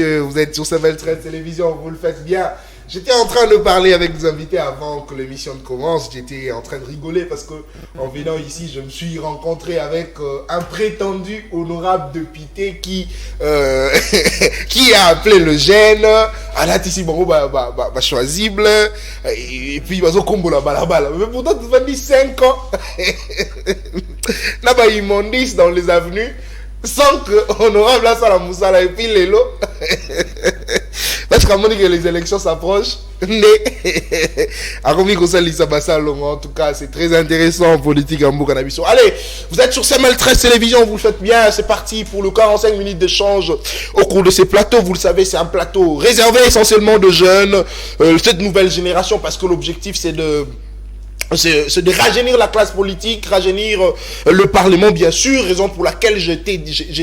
Vous êtes sur Sebel 13 Télévision, vous le faites bien. J'étais en train de parler avec des invités avant que l'émission ne commence. J'étais en train de rigoler parce que en venant ici, je me suis rencontré avec un prétendu honorable député qui qui a appelé le gène. Ah là, ici, bon, choisible. Et puis, il combo la balle. Mais pourtant, tu vas dire 5 ans. Là-bas, ils m'ont dit dans les avenues. Sans que honorable là ça la moussala et puis les lots parce qu'à mon que les élections s'approchent mais en tout cas c'est très intéressant en politique en Boucanabisson. Allez, vous êtes sur CML 13 Télévision, vous le faites bien, c'est parti pour le 45 minutes d'échange au cours de ces plateaux. Vous le savez, c'est un plateau réservé essentiellement de jeunes, cette nouvelle génération, parce que l'objectif c'est de rajeunir la classe politique, rajeunir le Parlement, bien sûr, raison pour laquelle je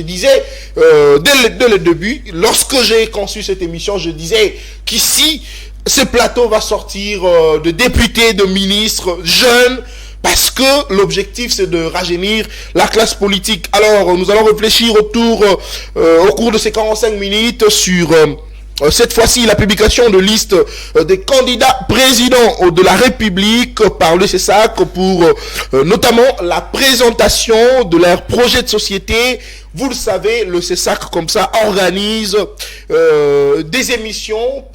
disais, dès le début, lorsque j'ai conçu cette émission, je disais qu'ici, ce plateau va sortir de députés, de ministres, jeunes, parce que l'objectif, c'est de rajeunir la classe politique. Alors, nous allons réfléchir au cours de ces 45 minutes sur... cette fois-ci, la publication de liste des candidats présidents de la République par le CESAC pour notamment la présentation de leur projet de société. Vous le savez, le CESAC comme ça organise des émissions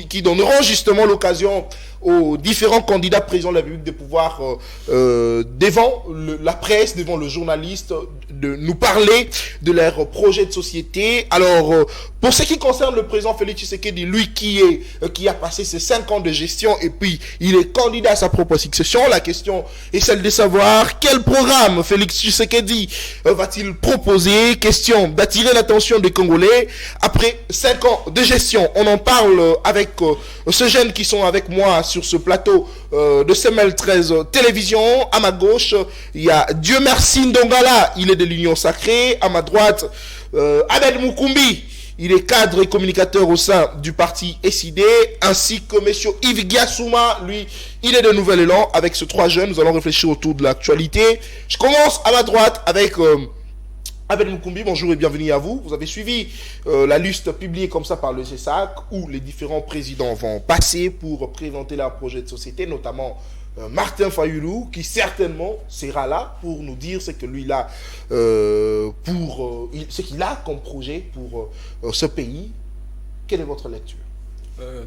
qui donneront justement l'occasion aux différents candidats présidents de la République de pouvoir, devant la presse, devant le journaliste, de nous parler de leur projet de société. Alors, pour ce qui concerne le président Félix Tshisekedi, lui qui a passé ses 5 ans de gestion et puis il est candidat à sa propre succession, la question est celle de savoir quel programme Félix Tshisekedi va-t-il proposer. Question d'attirer l'attention des Congolais. Après 5 ans de gestion, on en parle avec ceux jeunes qui sont avec moi sur ce plateau de CML 13 Télévision. À ma gauche, il y a Dieu merci Ndongala, il est de l'Union Sacrée. À ma droite, Abel Mukumbi, il est cadre et communicateur au sein du parti SID, ainsi que M. Yves Giassouma, lui, il est de Nouvel Élan. Avec ces 3 jeunes, nous allons réfléchir autour de l'actualité. Je commence à ma droite avec Abel Mukumbi. Bonjour et bienvenue à vous. Vous avez suivi la liste publiée comme ça par le CESAC, où les différents présidents vont passer pour présenter leur projet de société, notamment Martin Fayoulou, qui certainement sera là pour nous dire ce que lui là, ce qu'il a comme projet pour ce pays. Quelle est votre lecture?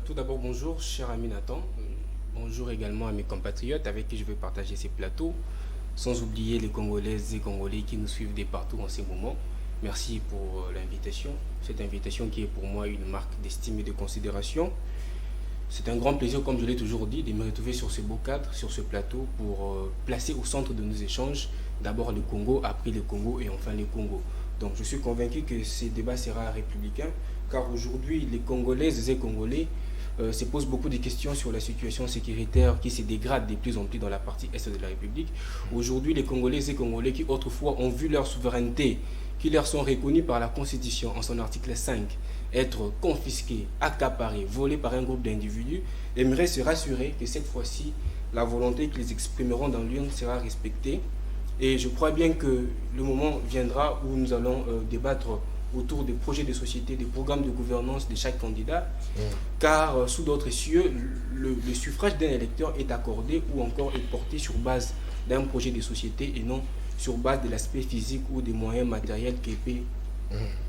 Tout d'abord, bonjour, cher ami Nathan. Bonjour également à mes compatriotes avec qui je vais partager ces plateaux, sans oublier les Congolaises et Congolais qui nous suivent de partout en ces moments. Merci pour l'invitation. Cette invitation qui est pour moi une marque d'estime et de considération. C'est un grand plaisir, comme je l'ai toujours dit, de me retrouver sur ce beau cadre, sur ce plateau, pour placer au centre de nos échanges d'abord le Congo, après le Congo et enfin le Congo. Donc je suis convaincu que ce débat sera républicain, car aujourd'hui les Congolaises et Congolais se posent beaucoup de questions sur la situation sécuritaire qui se dégrade de plus en plus dans la partie est de la République. Aujourd'hui, les Congolaises et Congolais qui autrefois ont vu leur souveraineté, qui leur sont reconnus par la Constitution en son article 5, être confisqués, accaparés, volés par un groupe d'individus, aimeraient se rassurer que cette fois-ci, la volonté qu'ils exprimeront dans l'urne sera respectée. Et je crois bien que le moment viendra où nous allons débattre autour des projets de société, des programmes de gouvernance de chaque candidat, car sous d'autres cieux, le suffrage d'un électeur est accordé ou encore est porté sur base d'un projet de société et non sur base de l'aspect physique ou des moyens matériels que peut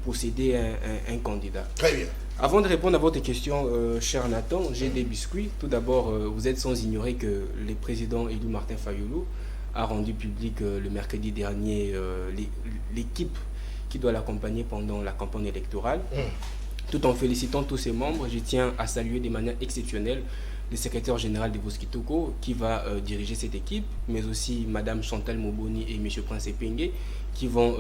posséder un candidat. Très bien. Avant de répondre à votre question, cher Nathan, j'ai des biscuits. Tout d'abord, vous êtes sans ignorer que le président élu Martin Fayoulou a rendu public le mercredi dernier l'équipe qui doit l'accompagner pendant la campagne électorale. Tout en félicitant tous ses membres, je tiens à saluer de manière exceptionnelle le secrétaire général de Voskitoko qui va diriger cette équipe, mais aussi Madame Chantal Moboni et M. Prince Epenge qui vont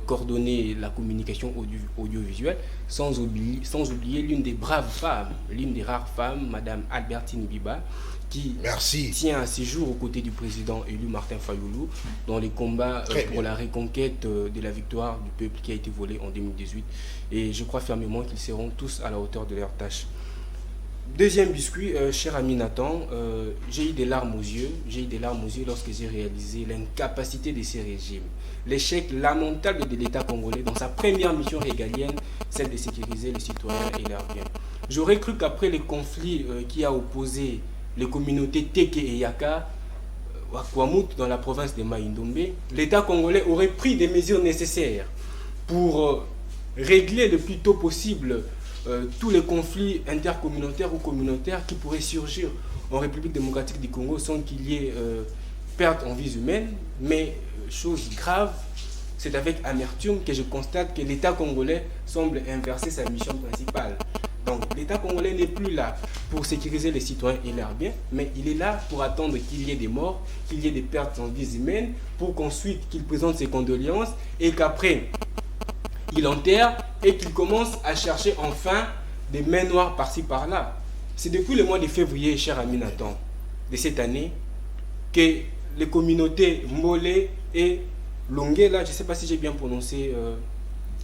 coordonner la communication audiovisuelle, sans oublier l'une des braves femmes, l'une des rares femmes, Madame Albertine Biba, qui tient à ses jours aux côtés du président élu Martin Fayoulou dans les combats pour la reconquête de la victoire du peuple qui a été volée en 2018. Et je crois fermement qu'ils seront tous à la hauteur de leur tâche. Deuxième biscuit, cher ami Nathan, j'ai eu des larmes aux yeux. J'ai eu des larmes aux yeux lorsque j'ai réalisé l'incapacité de ces régimes. L'échec lamentable de l'État congolais dans sa première mission régalienne, celle de sécuriser les citoyens et leurs biens. J'aurais cru qu'après les conflits qui a opposé les communautés Teke et Yaka, à Kwamut, dans la province de Maïndombe, l'État congolais aurait pris des mesures nécessaires pour régler le plus tôt possible tous les conflits intercommunautaires ou communautaires qui pourraient surgir en République démocratique du Congo sans qu'il y ait perte en vies humaines. Mais chose grave, c'est avec amertume que je constate que l'État congolais semble inverser sa mission principale. Donc l'État congolais n'est plus là pour sécuriser les citoyens et leurs biens, mais il est là pour attendre qu'il y ait des morts, qu'il y ait des pertes en vies humaines, pour qu'ensuite qu'il présente ses condoléances et qu'après il enterre et qu'il commence à chercher enfin des mains noires par-ci par-là. C'est depuis le mois de février, cher ami Nathan, de cette année, que les communautés Mbolé et Longué, là, je ne sais pas si j'ai bien prononcé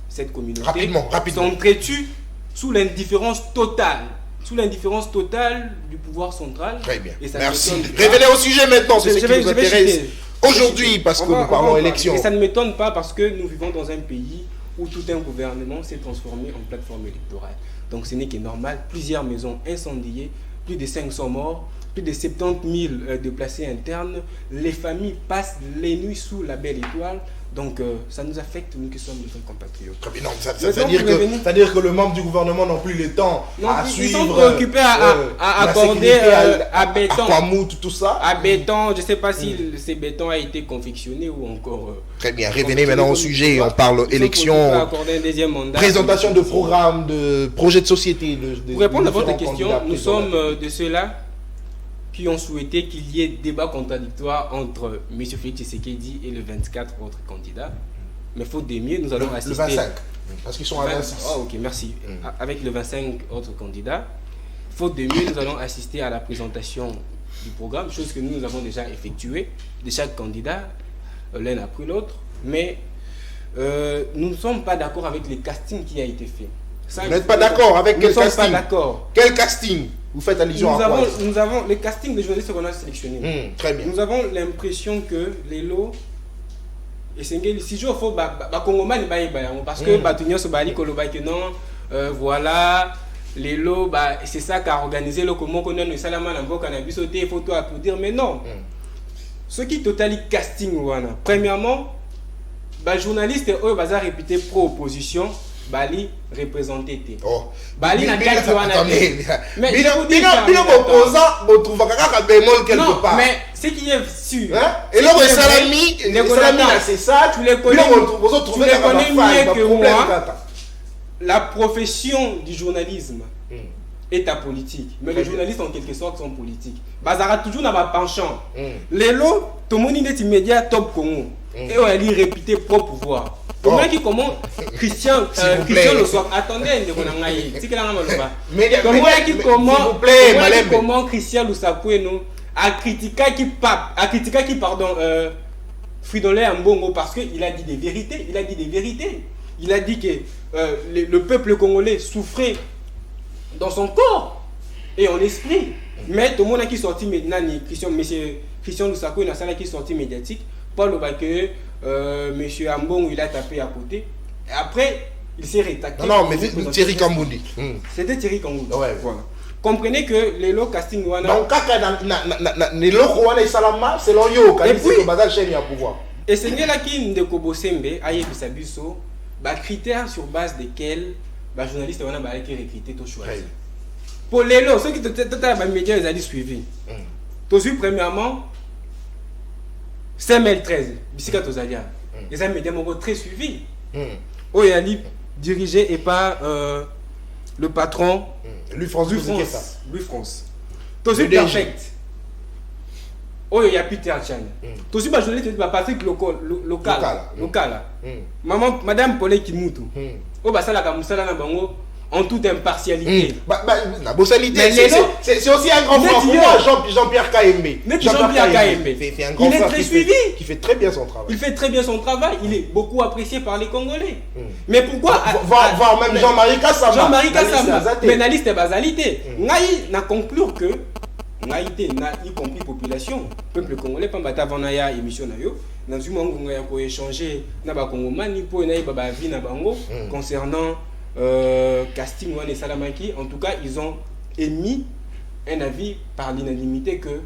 cette communauté, rapidement. sont traitées sous l'indifférence totale. Sous l'indifférence totale du pouvoir central. Très bien. Et ça merci. Révélez au sujet maintenant, c'est ce qui nous intéresse citer. aujourd'hui, parce que nous parlons élection. Et ça ne m'étonne pas parce que nous vivons dans un pays où tout un gouvernement s'est transformé en plateforme électorale. Donc ce n'est que normal. Plusieurs maisons incendiées, plus de 500 morts, plus de 70 000 déplacés internes. Les familles passent les nuits sous la belle étoile. Donc ça nous affecte, nous qui sommes des compatriotes. Non, c'est-à-dire que le membre du gouvernement n'ont plus le temps à suivre. Ils sont préoccupés à accorder à béton. À tout ça. À béton, je ne sais pas si ce béton a été confectionné ou encore. Très bien, revenez maintenant au sujet. On parle élection, présentation de programmes, de projets de société. Pour répondre à votre question, nous sommes de ceux-là qui ont souhaité qu'il y ait débat contradictoire entre M. Félix Tshisekedi et le 24 autres candidats. Mais faute de mieux, nous allons assister... Le 25, parce qu'ils sont à 26. Oh, ok, merci. Avec le 25 autres candidats, faute de mieux, nous allons assister à la présentation du programme, chose que nous avons déjà effectuée de chaque candidat, l'un après l'autre. Mais nous ne sommes pas d'accord avec le casting qui a été fait. Ça, vous n'êtes pas d'accord avec quel casting? Nous ne sommes pas d'accord. Quel casting? Vous faites allusion à quoi? Nous avons le casting des journalistes qu'on a sélectionnés. Très bien. Nous avons l'impression que les lots et si je faut Congomani parce que Batunyo se bali que non voilà les lots c'est ça qu'a organisé le comment qu'on a nous salama n'envoie cannabis sauté il faut tout applaudir mais non. Ce qui totalement casting voilà. Premièrement, journaliste eux bazar réputé pro opposition Bali représenté. Oh. Bali na carte wana. Mais il opposant, on trouve un bémol quelque part. Mais ce qui est sûr. Et là, Salami, c'est ça. Tu les connais mieux que moi. La profession du journalisme est apolitique. Mais les journalistes en quelque sorte sont politiques. Bazara toujours n'a pas penchant. Les lots, tout le monde est immédiat top Congo. Et on a dit répéter pro pouvoir. Comment qui comment Christian le soir attendez comment Christian Lusakoueno a critiqué qui pardon Fridolin Ambongo parce qu'il a dit des vérités, il a dit que le peuple congolais souffrait dans son corps et en esprit. Mais tout le monde qui sorti maintenant Christian Lusakoueno a ça qui sorti médiatique Paul que monsieur Ambongo il a tapé à côté. Et après, il s'est rétracté. Non, mais Thierry Kambundi. C'était Thierry Kambundi. Ouais. Voilà. Comprenez que les lots casting wana. Donc, les lots wana salama selon yo quand c'est que bazal chaîne à pouvoir. Et c'est là qui ndeko Bosembe aye bisabiso critères sur base desquels journaliste wana qui recruter tout choisir. Pour les lots, ceux qui total médias ils ont suivi. Tout suite premièrement 5013, Bissika Tozalia. Les un média très suivi. Oyali dirigé et par le patron Louis France. Tout suite perfect. Il y a Peter Chan. Tout suite je l'ai Patrick local. Maman Madame Paulé Kimutu. Ça la musala na bango en toute impartialité. La bossalité, c'est aussi un grand frère. Pour moi, Jean-Pierre Kaembe. Jean-Pierre Kaembe. C'est un grand frère qui fait très bien son travail. Il fait très bien son travail. Il est beaucoup apprécié par les Congolais. Mais pourquoi voir même Jean-Marie Kassama. Jean-Marie Kassama. Pénaliste et basalité. Naï n'a conclu que Naïté n'a y compris population. Peuple congolais, pas avant Naya émission Nayo. Dans une moment où on a échangé, Naba Congomani pour Naï Baba Vi Nabango concernant casting Wane Salamaki. En tout cas, ils ont émis un avis par l'unanimité que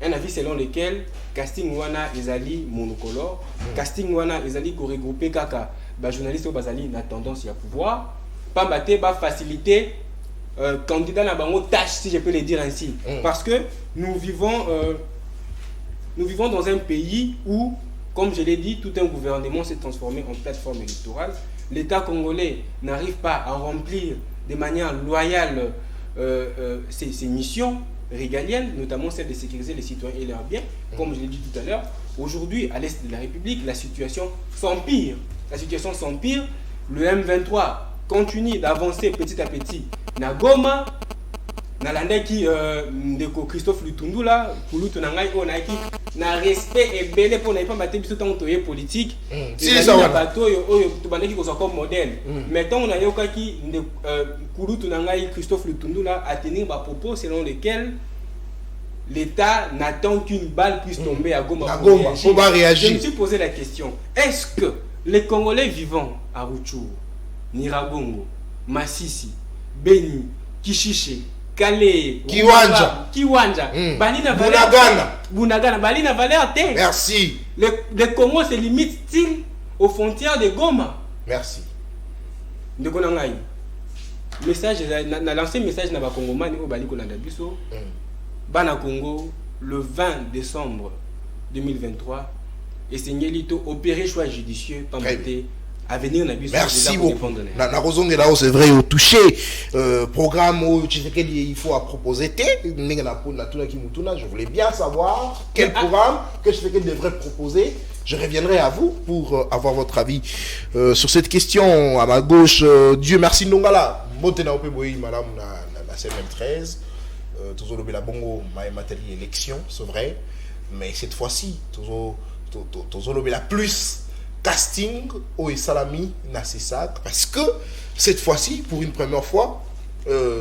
un avis selon lequel casting Wana Ezali monocolore, casting Wana Ezali regroupé kaka, journaliste au Bazali n'a tendance à pouvoir, pas battre, pas faciliter candidat na bango tâche, si je peux le dire ainsi, parce que nous vivons dans un pays où, comme je l'ai dit, tout un gouvernement s'est transformé en plateforme électorale. L'État congolais n'arrive pas à remplir de manière loyale ses missions régaliennes, notamment celle de sécuriser les citoyens et leurs biens. Comme je l'ai dit tout à l'heure, aujourd'hui, à l'est de la République, la situation s'empire. Le M23 continue d'avancer petit à petit. Na Goma, na landaki ndeko Christophe Lutundu là, Kulutu na ngai onaki na respect et belé pour na pas battre biso tant toye politique. Si ça va bato oyo to bandaki ko comme modèle. Mais tant on a yokaki Kulutu na ngai Christophe Lutundu là à tenir ba propos selon lesquels l'État n'attend qu'une balle puisse tomber à Goma pour réagir. Je me suis posé la question, est-ce que les Congolais vivant à Rutshuru, Nyiragongo, Masisi, Beni, Kishiche, Kale, Kiwanja, Balina Bunagana, Balina Valère. Merci. Le Congo se limite-t-il aux frontières de Goma? Merci. De Konangaï. Message, na lancé message na ba Congomani au Bali Kolanda Biso. Bana Congo, le 20 décembre 2023, et Seignelito opéré choix judicieux par à venir. Merci beaucoup. C'est vrai, au touché programme où il faut à proposer. Je voulais bien savoir quel programme que je devrais proposer. Je reviendrai à vous pour avoir votre avis sur cette question. À ma gauche, Dieu merci Ndongala. Madame la CM13. Toujours le bongo matériel élection, c'est vrai. Mais cette fois-ci, toujours la plus casting au Salami na c'est ça parce que cette fois-ci pour une première fois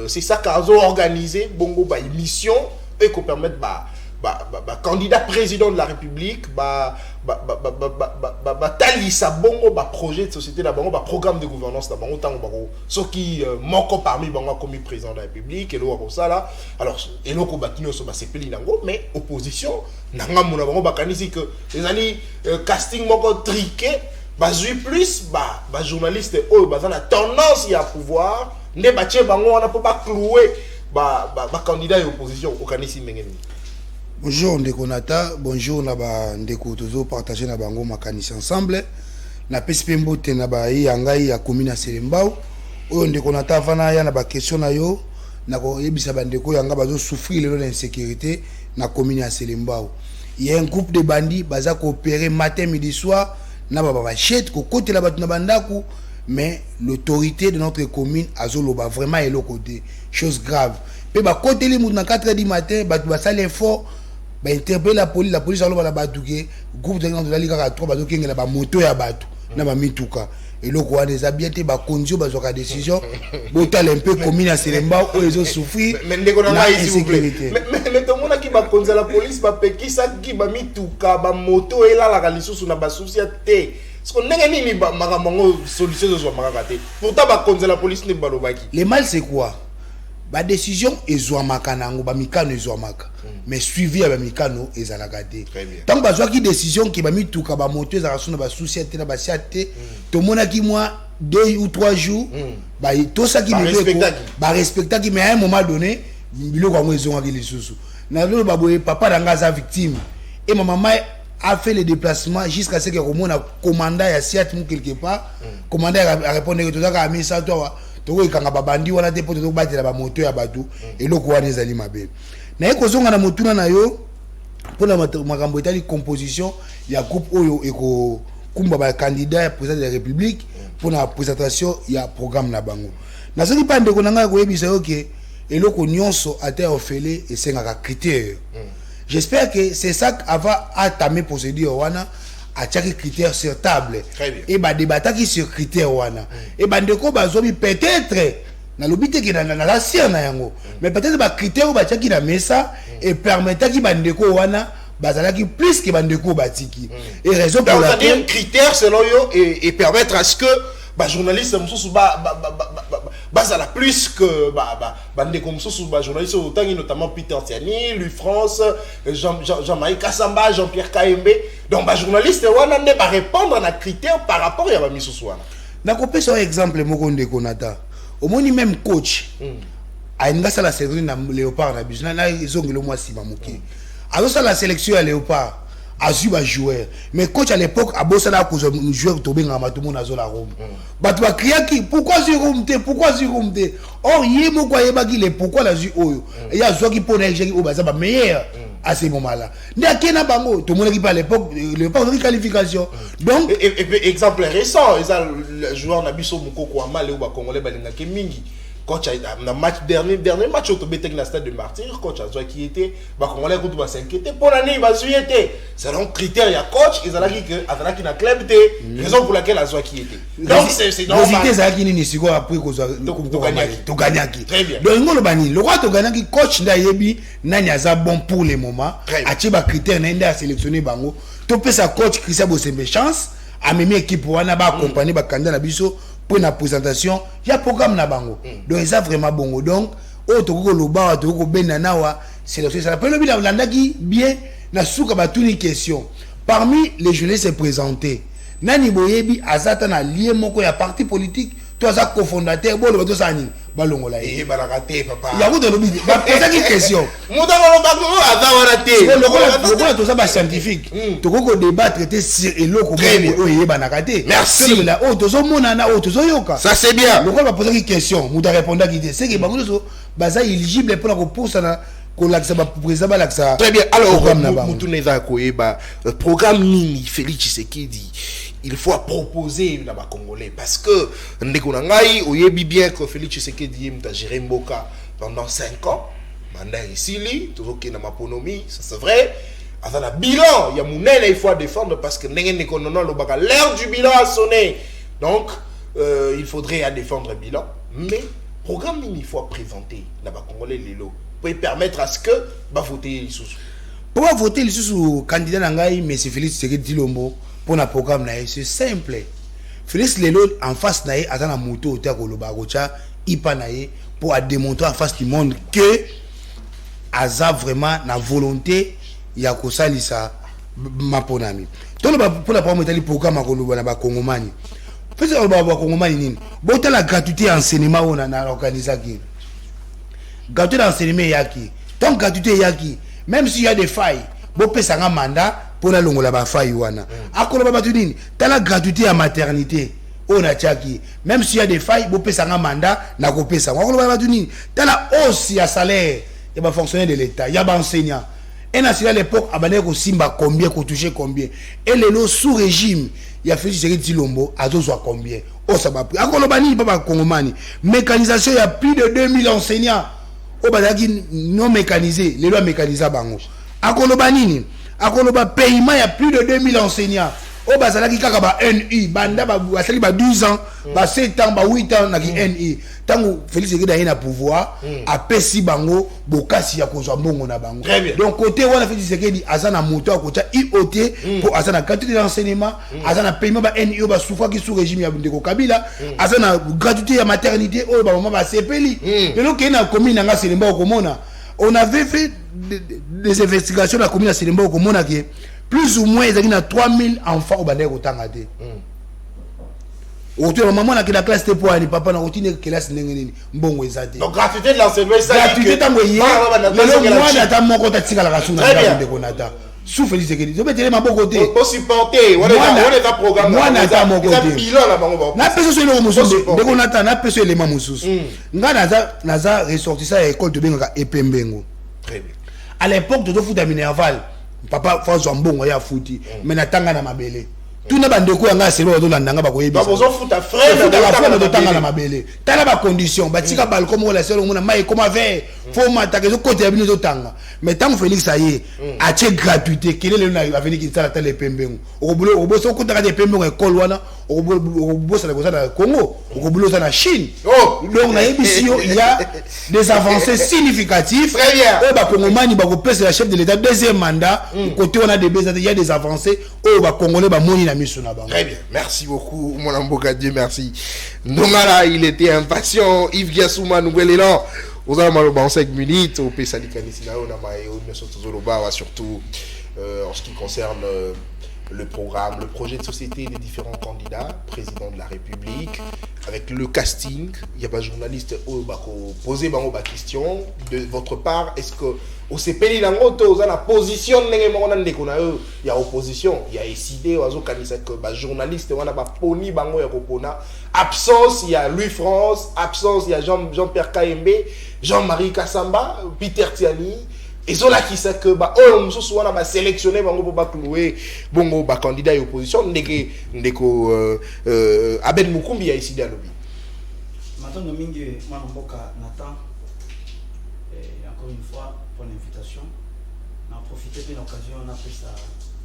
c'est ça qu'a organisé bongo ba émission et qu'on permettre candidat président de la République talisa bongo projet de société la bongo programme de gouvernance la bongo tango ce qui manque parmi bongo comme président de la République et l'autre ça là alors et l'autre batino so sepeli nango mais opposition nanga mona bongo bakanisi que les années casting moko triqué bazui plus journaliste eux bazana tendance à pouvoir ne batie bango on a pas clouer candidat et opposition au kanisi mengeni. Bonjour Ndeko Nata, bonjour Naba Ndeko Tozo partager na bango makanisi ensemble. Na PSP Mbote na ba yangai ya commune Selembao. Oyo Ndeko Nata vana ya na ba question na yo na ko yebisa bandeko yanga bazo souffrir le l'insécurité na commune ya Selembao. Il y a un groupe de bandits baza coopérer matin midi soir na ba chete ko côté la batu na bandaku mais l'autorité de notre commune azoloba vraiment est le côté chose grave. Pe ba côté les na 4h du matin batu ba sale effort interpeller la police aloba la batuke groupe de la liga 3 bato kengela ba moto ya batu na ba mituka et le quoi des habités ba kondio ba zoka décision botal un peu commune à Selembao où ils ont souffert mais ndeko na ngai s'il vous plaît mais tout monde qui ba konza la police ba pekisa ki ba mituka ba moto et là la lisusu na ba société ce qu'on n'est ni ba makambo solution zo makaka te pourtant ba konza la police ne ba lobaki le mal c'est quoi ba décision ezwamaka nango ba mikano ezwamaka mais suivi ya ba mikano ezalaka te tant ba zwaki décision ki ba mituka ba moto ezaka sona ba société na ba siate to monaki moi 2 ou 3 jours ba to ça qui ba respecta qui mais à un moment donné biloko ngo ezongaki lisusu na lo ba boye papa danga za victime et ma maman a fait le déplacement jusqu'à ce que komona commandant ya siate mu quelque part commandant a répondre que to ça ka mi ça toi toko ikanga babandi wana te poto batela ba moto ya batu eloko wana ezali mabe na ekozonga na motuna na yo pona makambo etali composition ya groupe oyo eko kumba ba candidat ya président de la République pour la présentation ya programme na bango nazoki pa ndeko na ngai koyebisa yo ke eloko nyonso ate ofele esengaka critère. J'espère que c'est ça qu'ava atamé procédure wana atiaki critère sur table et ba débataki sur critère wana et ba ndeko bazobi peut-être na lobité ki na la sien na yango mais peut-être ba critère ba tiaki na mesa et permettaki ba ndeko wana bazalaki plus que ba ndeko batiki et raison pour laquelle critère selon yo et permettre à ce que ba journaliste mususu bazala plus que bande comme ça sur journaliste autant notamment Peter Tiani, Louis France, Jean-Marie Kassamba, Jean-Pierre Kaembe. Donc ba journaliste wana ne pas répondre à un critère par rapport à ba misusu wana. Na kopé sur exemple moko ndeko nata. Au moni même coach a une la série na Léopard na bizna na izongelo mwasi mamuki. Alors ça la sélection à Léopard a su ba joueur mais coach à l'époque a bossé là cause joueur tombé dans matumo na zone à Rome. Batu ba criaki pourquoi sur Rome or yemo kwa yebaki le pourquoi la ju oyo il y a zo qui pone jeki o baza ba meilleur à ce moment là ndakena bango tout le monde qui parle à l'époque Léopard de qualification donc et exemple récent les joueurs na biso mukoko amale ou ba congolais balingaki mingi. Coach a match dernier match au Tobétek na stade de Martyr, coach a qui était ba congolais ko ba s'inquiéter pour l'année il va jouer selon critère ya coach ils allaient que azalaki na club té raison pour laquelle azwa qui était donc c'est normal les zaki ni siko après ko to gagnaki donc ngolo bani le roi to gagnaki coach nda yebi nani aza bon pour le moment a ti ba critère na nda sélectionner bango to pesa coach Christian Bosembe chance a même équipe wana ba accompagner ba candidat na biso pour la présentation il y a programme na bango donc ça vraiment bon donc o to ko loba to ko benana wa sélection ça peut le bien landaki bien na suka ba tuni question parmi les journalistes présentés nani boyebi azata na lié moko ya parti politique toi ça cofondateur bon le bato sani balongola et barakate papa il y a beaucoup de lobby ba poser une question muta ko ba azawara te le to ça ba scientifique to ko débattre te sur eloko bo o yeba na kate merci là o to zo mona na o to zo yoka ça c'est bien le ko ba poser une question muta répondre qui c'est que bango so baza éligible pour la pour ça très bien alors mutuneza koyeba programme nini Félix Tshisekedi il faut proposer na ba congolais parce que ndeko na ngai oyebi bien que Félix Tshisekedi mta gérer mboka pendant 5 ans mandat ici tozoki na maponomi ça c'est vrai avant la bilan il y a munene il faut défendre parce que ndenge ndeko nono lobaka l'heure du bilan a sonné donc il faudrait à défendre le bilan mais programme nini il faut présenter na ba congolais lelo pour permettre à ce que va voter sous pour voter sous candidat nangai mais c'est Félix Tshisekedi Tshilombo pour un programme na c'est simple Félix lelo en face na atana moto ota koloba kocha ipa na pour démontrer en face du monde que aza vraiment na volonté ya kosalisa maponami to pour la première programme koloba na ba kongomani peut-être ba kongomani nini bota la gratuité enseignement on a organisé qui gratuité d'enseignement yaki tant gratuité yaki même s'il y a des failles bo pesa nga mandat pour la longola ba faille wana akolo ba batu nini tala gratuité à maternité on a tchaki même s'il y a des failles bo pesa nga mandat na ko pesa akolo ba batu nini tala hausse ya salaire ya ba fonctionnaire de l'état ya ba enseignant et national à l'époque abane ko simba combien ko toucher combien et le sous régime ya Félix Tshisekedi Tshilombo azozwa combien o ça ba akolo ba nini ba kongomani mécanisation ya plus de 2000 enseignants o bazaki non mécanisé les lois mécanisées bango akoloba nini akoloba paiement ya plus de 2000 enseignants o bazalaki kaka ba NU banda ba basali ba 12 ans ba 7 ans ba 8 ans na ki NU tango Félix Tshisekedi na pouvoir a pesi bango bokasi ya kozwa mbongo na bango donc côté wana Félix Tshisekedi azana moto akocha IOT pour azana gratuité d'enseignement azana paiement ba NU ba souffra qui sous régime ya Ndeko Kabila azana gratuité ya maternité o ba maman ba sepeli lelo kena commune nga Selemba okomona on avait fait des investigations la commune à Selemba okomona que plus ou moins il y a 3000 enfants au bandé au Tangate. Autour maman na la classe pour aller papa na routine classe nengeni mbongo ezate. Donc gratuité de l'enseignement ça gratuité tango yé. Le moi na ta moko ta tika la rasuna de konata. Sous Félix Tshisekedi. Je vais te ma côté. Pour supporter. On est dans programme. Moi na ta mon côté. Bilan la bango. Na peso so le mususu de konata na peso élément mususu. Nga naza ressortissant école de benga epembengo. Très bien. À l'époque de foot à Minerval. Papa François Mbongo ya fouti mais natanga na mabele tout na bande ko yanga selo to landanga ba ko yebi ba bozo futa frère la frère de tanga na mabele tala ba condition ba tika bal comme la selo mona mai comme avait faut m'attaquer so côté abino to tanga mais tant Félix aye a che gratuité kele le na avenir ki tala tele pembengo o bolo so ko taka de pembengo école wana o bolo ça na Congo o bolo ça na Chine donc na yebi il y a des avancées significatives très bien o ba Congomani ba ko pèse la chef de l'état deuxième mandat côté on a des il y a des avancées o ba Congolais ba moni na miso na bango. Très bien, merci beaucoup mon amboka, Dieu merci. Nongala, il était impatient. Yves Giassouma, nouvel élan. Aux amalobes en 5 minutes, au Pessali Kanisina, on a maillot, surtout en ce qui concerne le programme, le projet de société des différents candidats, président de la République, avec le casting. Il y a pas de journaliste poser ma question de votre part. Est-ce que au CPI la position il y a opposition, il y a décidé que ba journaliste wana ba poni bango ya kopona absence, il y a Louis France, absence, il y a Jean-Pierre Kayembe, Jean-Marie Kassamba, Peter Tiani. Et cela qui sait que on se soit là sélectionné bango pour ba clouer bongo ba candidat et opposition ndeko Abed Mukumbi a décidé à lobby. Maintenant mingi Mboka Nathan encore une fois pour l'invitation. On a profité de l'occasion, on a fait ça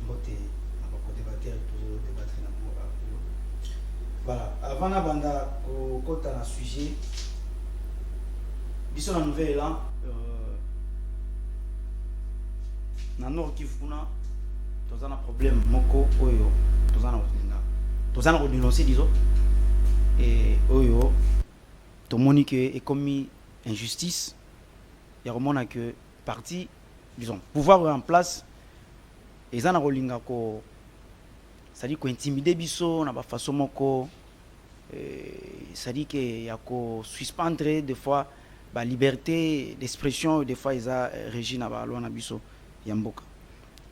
voter, on va débattre toujours débattre voilà, avant la bande au côté d'un sujet, disons la nouvelle élan na nord Kivu kuna tous un problème moko oyo tous un dénoncer disons et oyo tout le monde qui est commis injustice. Il y a vraiment que parti, disons, pouvoir en place, et ça n'a pas ko, c'est-à-dire qu'on intimide biso, na ba façon moko, c'est-à-dire qu'il y a ko suspendre des fois la liberté d'expression, des fois ils a régi na ba loi na biso yamboka.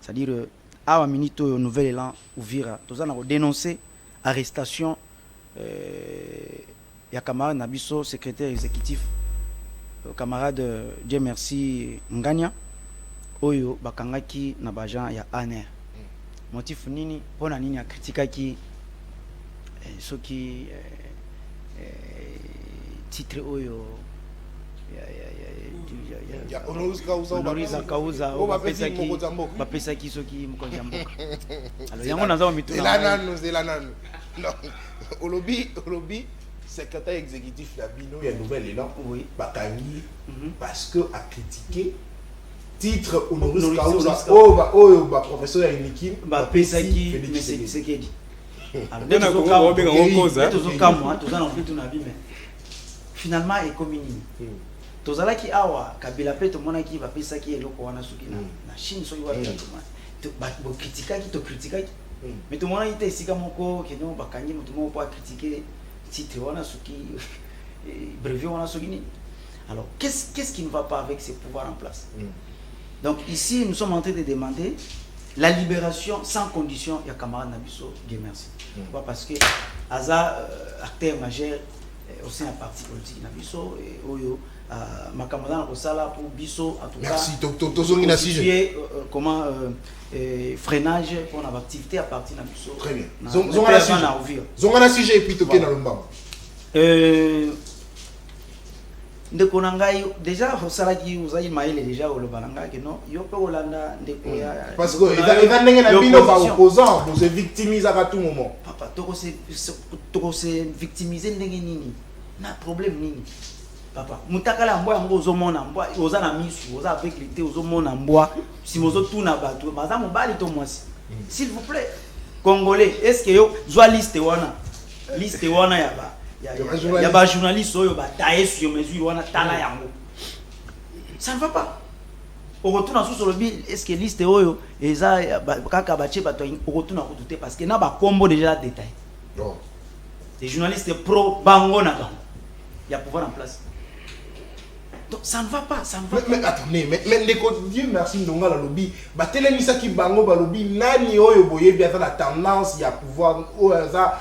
C'est-à-dire à un minute au nouvel élan ouvira, tout ça n'a pas dénoncé arrestation, il y a camarade na biso secrétaire exécutif. Camarade Dieu merci Nganya oyo bakangaki na bajan ya ANR motif nini pona nini ya kritika ki soki titre oyo ya Honoris Causa bapesa ki soki mkonzi ya mboka alors yango naza mituna non olobi secrétaire exécutif de la Bino, il y a nouvelle élan, oui. Bakangi, parce que a critiqué titre Honoris Causa, professeur Yannick, Pesaki, mais c'est ce qu'il dit. Finalement, il est communé. Tozala ki awa kabila pe to mona ki ba pesa ki eloko wana suki na Chine so yiwa to ba kritika ki to kritika ki mais to mona ite sika moko ke no bakangi mutu mo po critiquer titre wana suki brevet wana suki ni. Alors qu'est-ce qui ne va pas avec ces pouvoirs en place? Donc ici nous sommes en train de demander la libération sans condition ya camarade Nabiso Dieu merci. Parce que Aza acteur majeur au sein d'un parti politique Nabiso et Oyo ma camarade au sala pour Biso en tout cas. Merci tozongi na sujet. Comment freinage pour notre activité à partir Nabiso. Très bien. Zonga na sujet et puis toke na lomba. Ndeko nangai déjà osala ki uzayi maele déjà au lobalanga que non yo pe olanda ndeko ya parce que il va ndenge na bino ba opposant vous se victimiser à tout moment. Papa toko se victimiser ndenge nini na problème nini papa mutakala mbwa ngo ozomona mbwa oza na misu oza avec l'été ozomona mbwa si mozo tuna bato baza mobali to mwasi s'il vous plaît congolais est-ce que yo zwa liste wana ya ba ya ba journaliste oyo ba taye sur mesure wana tala yango ça ne va pas au retour na sous le bill est-ce que liste oyo eza kaka ba che bato au retour na douter parce que na ba combo déjà détail non les journalistes pro bango na bango il y a pouvoir en place. Donc ça ne va pas, ça ne va pas. Mais attendez, mais Dieu merci ndonga la lobby. Ba telemisa ki bango ba lobby nani oyo boye bien la tendance il y a pouvoir ça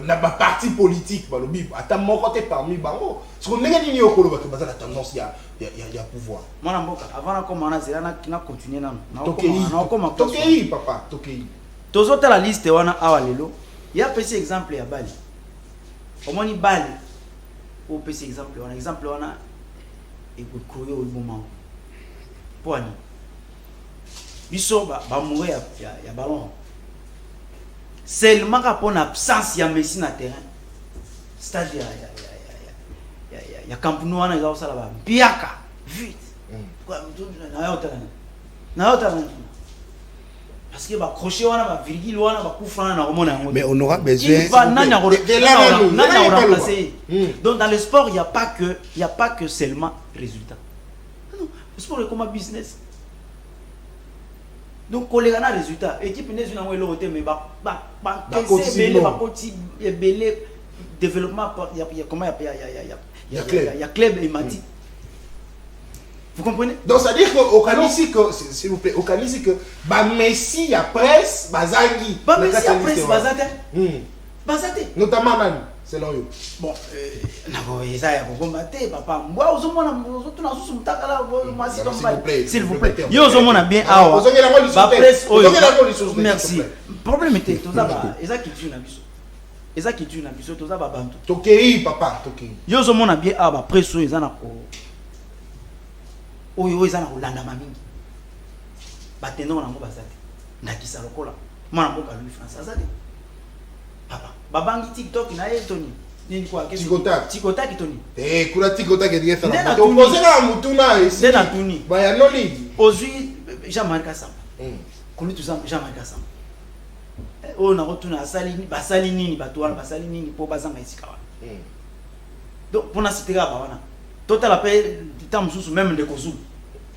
na ba parti politique ba lobby ata mon côté parmi bango. Ce qu'on nega nini okolo ba que la tendance il y a pouvoir. Mwana mboka avant na komana zela na continuer na. Tokei papa, Tokei. tozota la liste wana awa lelo ya pesi exemple ya Bali omoni Bali o pesi exemple wana ekokroyo moment poani biso ba mourir ya ballon seulement pour absence ya Messi na terrain stade ya Camp Nou wana ezao sala ba biaka vite na yota parce que ba crochet wana ba virgule wana ba coup franc na remona yango mais on aura besoin remplacer. Donc dans le sport il y a pas que seulement résultat. Non, le sport est comme un business. Donc quand les gars résultat équipe n'est une envoyé l'autre mais belé développement il y a comment il y a club et mati. Vous comprenez? Donc ça veut dire qu'au Canisi que s'il vous plaît au Canisi que ba Messi ya presse bazangi ba Messi ya presse bazate notamment Nani selon eux bon nako eza ya combattre papa mbwa ozomona ozotuna susu mutakala masi s'il vous plaît yo ozomona bien awa ba presse oyo merci problème était toza ba eza culture na biso toza ba bantu tokei papa tokei yo ozomona bien awa ba presse oyo eza na ko oyo eza na kolanda mamingi batendo nango bazate ndakisa lokola mwana mboka Louis France azate papa babangi TikTok na Tony nini kwa tikotaki Tony kuna tikotaki ndiye fala to posera mutuna esi na Tony baya noli ozui Jean-Marc Samba kulutu Jean-Marc Samba o na rotuna basali nini bato wana basali nini po bazanga isika wana donc pona siteka ba wana total appel temps mususu même de Kozulu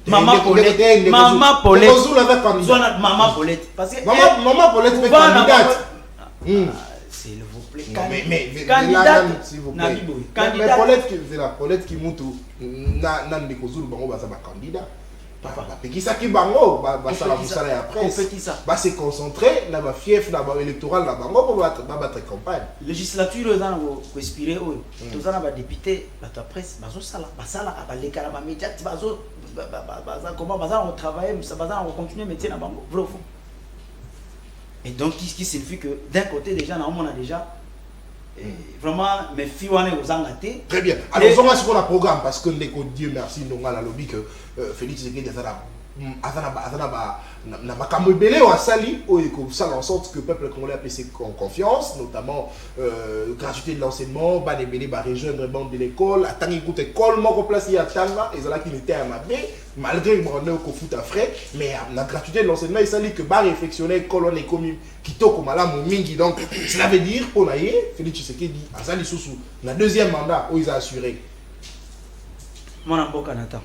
Maman Paulette parce que maman Paulette fait candidate s'il vous plaît candidate s'il vous plaît mais Paulette c'est la Paulette qui mutu na de Kozulu bango ba candidat papa pekisa ki bango ba sala musala ya presse ba se concentrer na ba fief na ba électoral na bango pour battre campagne législature eza na ko respirer oyo toza na ba député ba ta presse bazo sala ba lekala ba média bazo comment baza on travailler baza on continuer métier na bango vrai faux et donc ce qui signifie que d'un côté déjà on a déjà vraiment mes filles wana ozangate très bien alors on va sur le programme parce que Dieu merci ndonga la lobby que Félix Tshisekedi azana na makambo ebele o asali o eko sala en sorte que le peuple congolais a placé en confiance notamment gratuité de l'enseignement ba ebele ba rejoindre bande de l'école atangi koute école moko place ya tanga ezala qui était à mabe malgré que ko foot à frais mais la gratuité de l'enseignement il sali que ba réflexionner école on est comme kitoko malamu mingi donc cela veut dire pour naie Félix Tshisekedi azali susu na deuxième mandat o ils a assuré mona mboka nata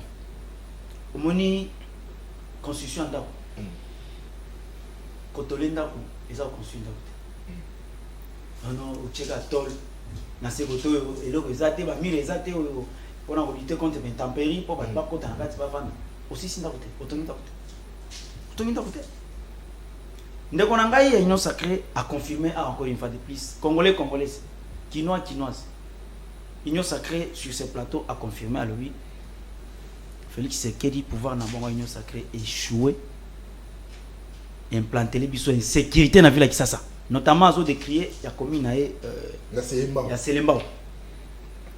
omoni constitution ndako kotole ndako eza construire ndako non ocheka tol na sekoto eloko eza te ba mire eza te oyo pona ko lutter contre intempéries po ba kota na kati ba vanda aussi ndako te otongi ndako te ndeko na ngai union sacrée a confirmé encore une fois de plus congolais quinoise union sacrée sur ce plateau a confirmé à lui Félix Tshisekedi pouvoir na bango union sacrée échoué implanter les biso insécurité na ville qui ça notamment azo décrier ya commune ya Selembao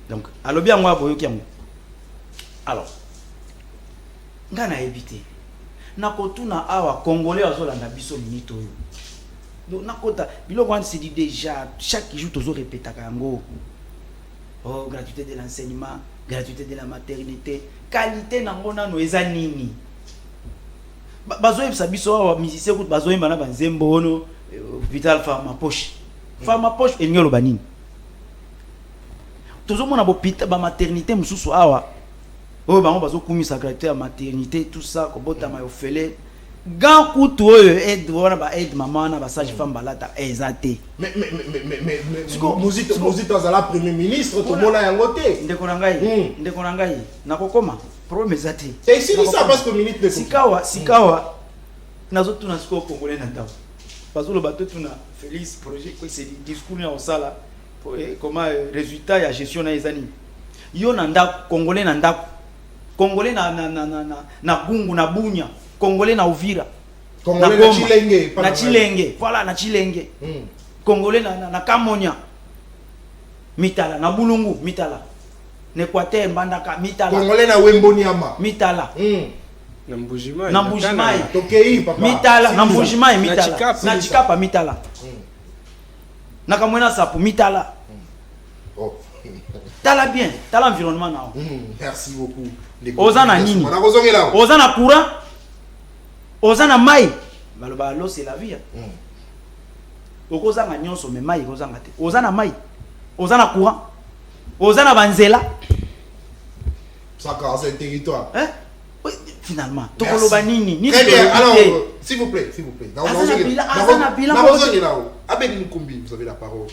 donc alobi yango aboyoki yango alors ngana éviter na kotuna awa congolais azolanda biso minute oyo donc nakota biloko wana c'est dit déjà chaque jour tozo répéter yango oh gratuité de l'enseignement gratuité de la maternité qualité nango nano eza nini bazoyebisa biso awa musicien kuti bazoyemba na banzembo ono vital pharma poche elingi oloba nini tozomona bopita ba maternité mosusu awa oyo bango bazokumisa gratuité ya maternité tout ça kobotama ofele gan kutu oyo aide wana ba aide mama wana ba sage femme balata eza te mais Mozito azala premier ministre to mona yango te ndeko na ngai nakokoma problème eza te c'est ici ça parce que minute de sikawa nazotuna siko congolais na ndako bazoloba to tuna Félix projet ko c'est discours na osala comment résultat ya gestion na ezani yo na ndako congolais na gungu na bunya congolais na Uvira Congolais na na Chilenge, pas na na Chilenge, voilà na Chilenge. Congolais na Kamonia. Mitala na Bulungu, Mitala. N'Équateur Mbandaka, Mitala. Congolais na Wemboniama. Mitala. Na Mbujimai. Na Mbujimai. Tokei papa. Mitala, na Mbujimai, Mitala. Na Chikapa, Mitala. Na Kamwena Sapo, Mitala. Oh. Tala bien, tala environnement na. Merci beaucoup. Ozana nini? Ozana courant. Ozana mai. Baloba l'eau c'est la vie. Okozanga nyonso mais mai kozanga te. Ozana mai. Ozana courant. Ozana banzela. Ça c'est un territoire. Hein? Oui, finalement. Tokoloba nini? Ni très bien. Alors, s'il vous plaît. Abed Nkumbi, vous avez la parole.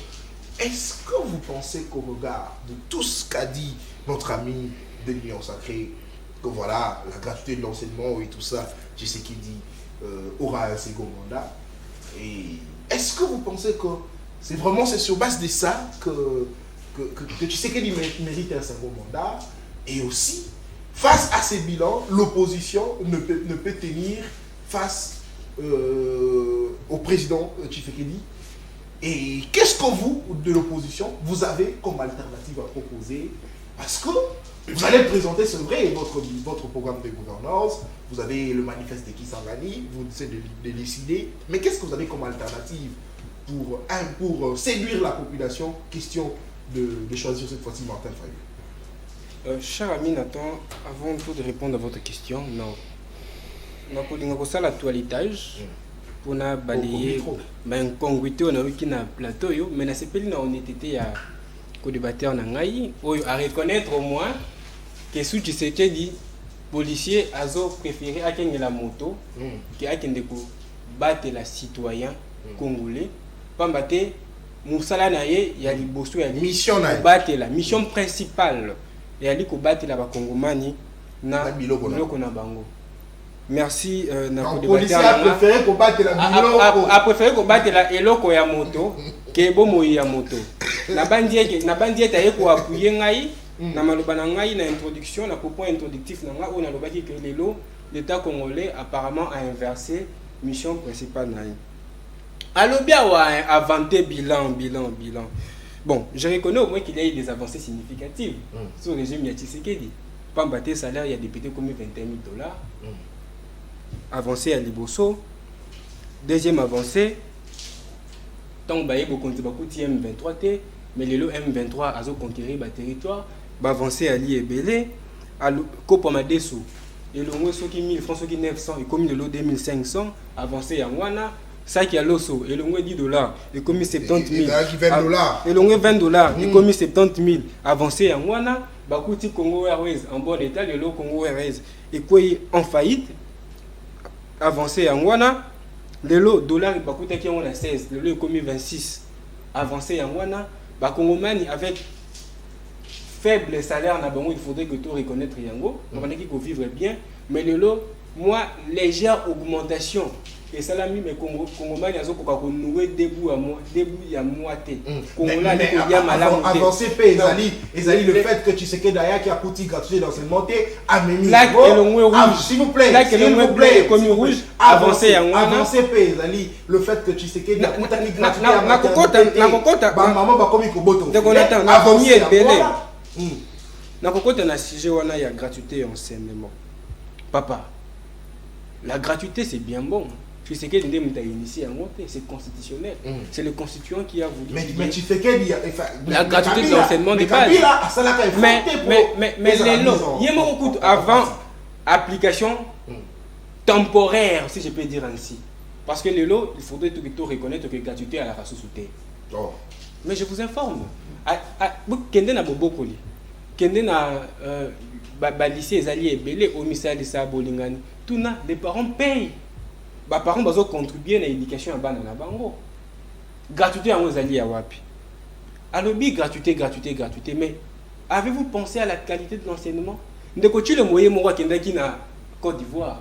Est-ce que vous pensez qu'au regard de tout ce qu'a dit notre ami de l'Union Sacrée, que voilà, la gratuité de l'enseignement et tout ça, je sais qu'il dit, aura un second mandat, et est-ce que vous pensez que c'est sur base de ça que tu sais qu'il mérite un second mandat, et aussi, face à ces bilans, l'opposition ne peut tenir face au président Tshisekedi. Et qu'est-ce que vous, de l'opposition, vous avez comme alternative à proposer? Parce que vous allez présenter, c'est vrai, votre programme de gouvernance, vous avez le manifeste de Kisangani, vous essayez de décider, mais qu'est-ce que vous avez comme alternative pour séduire la population? Question de choisir cette fois-ci Martin Fayulu. Cher ami Nathan, avant tout de répondre à votre question, non. On a ça la toilettage. Pour na balayer ben congruité on a eu qui na plateau yo mais na sepeli na honnêteté ya co-débatteur na ngai oyo à reconnaître au moins que sous Tshisekedi policier azo préféré akenge la moto que akende ko battre la citoyen congolais pamba te musala na ye ya liboso ya mission na battre la mission principale ya li ko battre la ba congomani na biloko na bango. Merci na policier a préféré combattre la biloko a préféré combattre la eloko ya moto ke bomoyi ya moto na bandie ta yeko appuyer ngai na maloba na ngai na introduction na propos introductif na ngai on a lobaki que l'état congolais apparemment a inversé mission principale na ye alobi a inventé bilan. Bon, je reconnais au moins qu'il y a eu des avancées significatives sur le régime ya Tshisekedi. Pamba te salaire il y a député comme $21,000. Avancé à Liboso. Deuxième avancée, tant que beaucoup de M23 T, mais le M23 a conquérir le territoire, avancé à l'Iebélé, à Kopamadeso, et le moins qui 1000 francs, qui 900, et comme le lot 2500, avancé à Wana, ça qui a l'osso, et le moins $10, et comme 70 000, et le moins $20, et comme 70 000, avancé à Wana, Bakuti Congo Airways en bon état, le lot Congo Airways, et quoi en faillite. Avancé en Wana, le lot dollar bakuta qui on a 16, le lot est commis 26. Avancé en Wana, Bakongomani avec faible salaire na bango, il faudrait que tu reconnaître yango, on qui peut vivre bien, mais le lot moi légère augmentation et ça l'a mis mes Congomani azo ko nouer debout ya moité. Congolais ko ya malamu. Avancé pe ezali le fait que tu sais que derrière qui a coûté gratuit d'enseignement a mis plaque et le rouge s'il vous plaît plaque et le bleu comme rouge avancé en Wana. Avancé pe ezali le fait que tu sais que na coûté gratuit na kokota ba maman ba komi ko boto. Donc on attend na premier belé. Na kokota na sujet wana ya gratuité enseignement. Papa, la gratuité c'est bien bon. Tu sais que l'idée m'a initié à monter, c'est constitutionnel. C'est le constituant qui a voulu. Mais tu sais qu'il y a la gratuité de l'enseignement de base. Mais les lots, il y a beaucoup avant application temporaire, si je peux dire ainsi. Parce que les lots, il faudrait tout reconnaître que la gratuité à la race sous terre. Mais je vous informe, Kende na Bobokoli, Kende na lycée Ezali et Belé, au ministère de Sabolingani, tout na, les parents payent. Les parents doivent contribuer à l'éducation à Banana Bango. Gratuité en Ezali à Wapi. Alors, gratuité, mais avez-vous pensé à la qualité de l'enseignement? De côté, le moyen moi qui est na Côte d'Ivoire,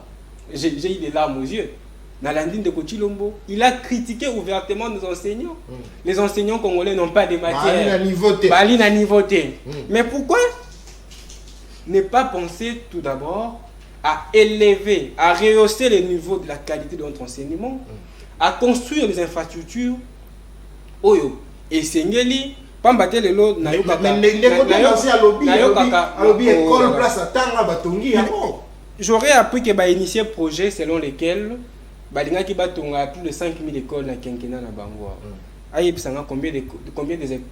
j'ai eu des larmes aux yeux. Nalandine de Kochilombo, il a critiqué ouvertement nos enseignants. Les enseignants congolais n'ont pas de matière. Bali na niveauté. Mais pourquoi ne pas penser tout d'abord à élever, à rehausser le niveau de la qualité de notre enseignement, à construire des infrastructures. Oyo, et Sengeli, Pambate Lelo, j'aurais appris que initier projet selon lesquels Balinga qui batonga plus de 5000 écoles na Kenkena na Bangoa.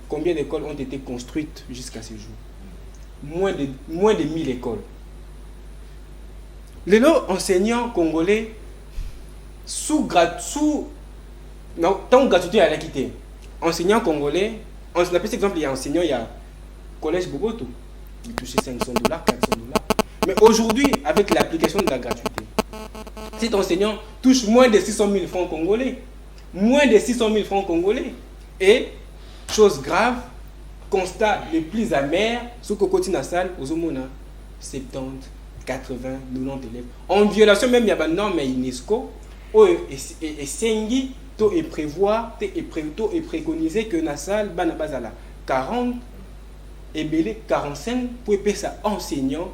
Combien d'écoles ont été construites jusqu'à ce jour? Moins de 1000 écoles. Les enseignants congolais tant gratuité à la quitter. Enseignants congolais, on appelle cet exemple, il y a enseignant, il y a collège Bogoto, il touchait $500, $400. Mais aujourd'hui, avec l'application de la gratuité, cet enseignant touche moins de 600 000 francs congolais. Moins de 600 000 francs congolais. Et, chose grave, constat le plus amer, ce que côté national, aux homona, 70, 80, 90 élèves. En violation même, il y a une norme UNESCO, et Sengi, et prévoir, et préconiser que Nassal, Banabazala, 40, et Belé, 45, pour épaisser ça enseignant,